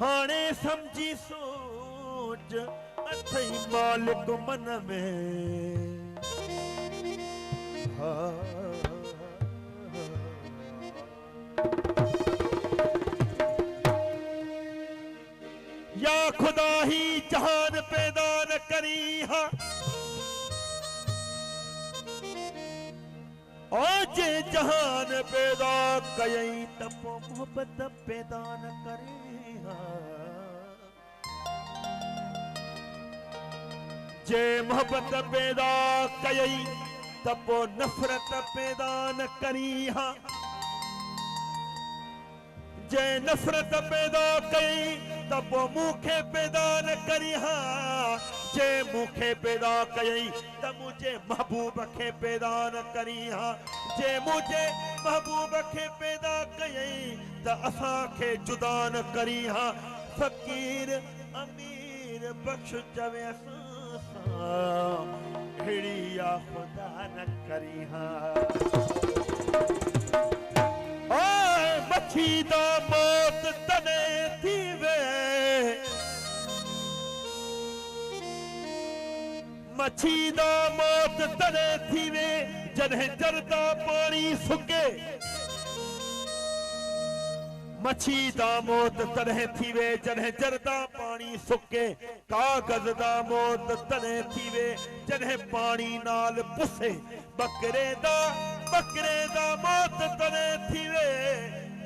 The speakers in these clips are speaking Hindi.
हाणे समझी सोच अथई मालिक मन में या खुदा ही जहान पैदा न करी हा और जे जहान पैदा कयई त पो मोहब्बत पैदा न करी हा जे मोहब्बत पैदा कयई त पो नफरत पैदा न करी हा जे नफरत पैदा कई त पो मुखे पैदा न करी हा जे मुखे पैदा कई त मुझे महबूब खे पैदा न करी हा जे मुझे महबूब खे पैदा कई त असा खे जुदा न करी हा फकीर अमीर बख्श जवे हिड़िया खुदा न करी हा मच्छी दा मौत तने थी वे मच्छी दा मौत तने थी वे जॾहिं जरदा पानी सुके मच्छी दा मौत तॾहिं थी वे जॾहिं जरदा पानी सुके कागज़ दा मौत तॾहिं थी वे जॾहिं पानी नाल पुसे बकरे दा मौत तॾहिं थी वे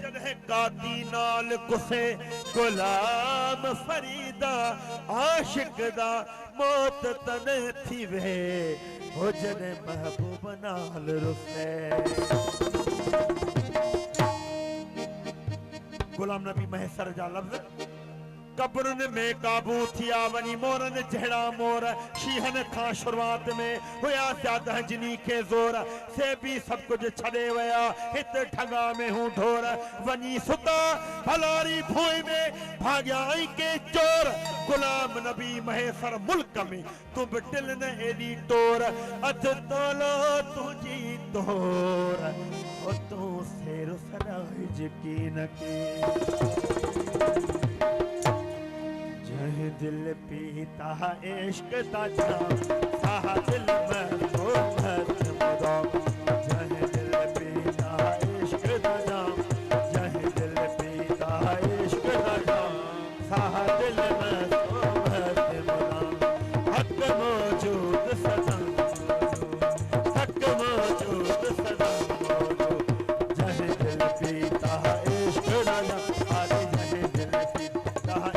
जॾहिं काती नाल कुसे गुलाम फरीदा आशिक दा मौत तॾहिं थी वे हो जॾहिं महबूब नाल रुसे गुलाम नबी महसर जा लफ्ज़ कब्रुन में काबू थिया वनी मोरन जहड़ा मोर शीहन खां शुरुआत में हुया ज्यादा जिनी के जोर से भी सब कुछ छड़े वया हित ठगा में हूं ढोर वनी सुता हलारी भोई में भाग्या आई के चोर गुलाम नबी महसर मुल्क में तुम टिल न एडी टोर अथ तोलो तुझी तोर ओ तू सेर सराज की न के जह दिल पीता इश्क दा जाम साह दिल में मोहब्बत मुदा जह दिल पीता इश्क दा जाम जह दिल पीता इश्क दा जाम साह दिल में मोहब्बत मुदा हक मौजूद सदा हक मौजूद सदा जह दिल पीता इश्क दा जाम आदि जह दिल पीता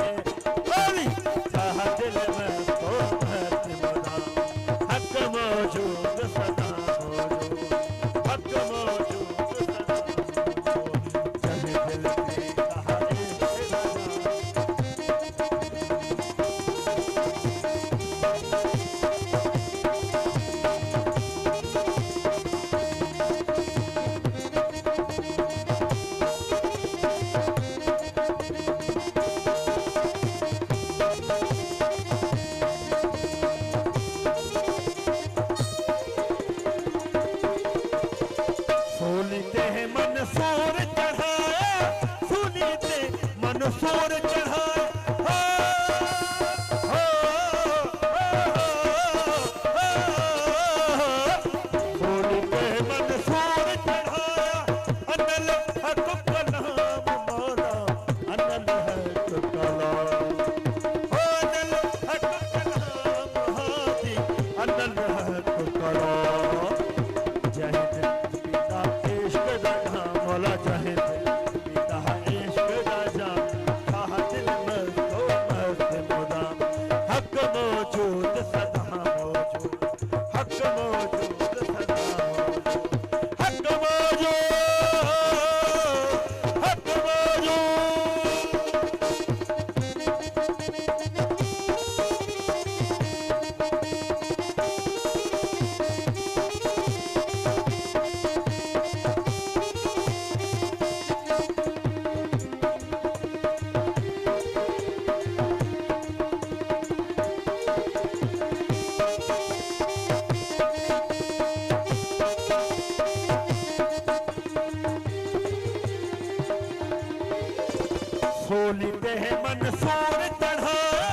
सोली ते मंसूर चढ़ाया,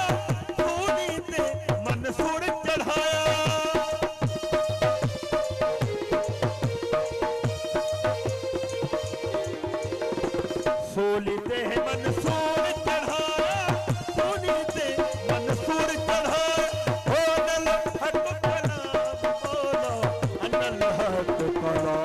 सोली ते मंसूर चढ़ाया। सोली ते मंसूर चढ़ाया, सोली ते मंसूर चढ़ाया। ओ अनल हक कलाम बोलो, अनल हक कलाम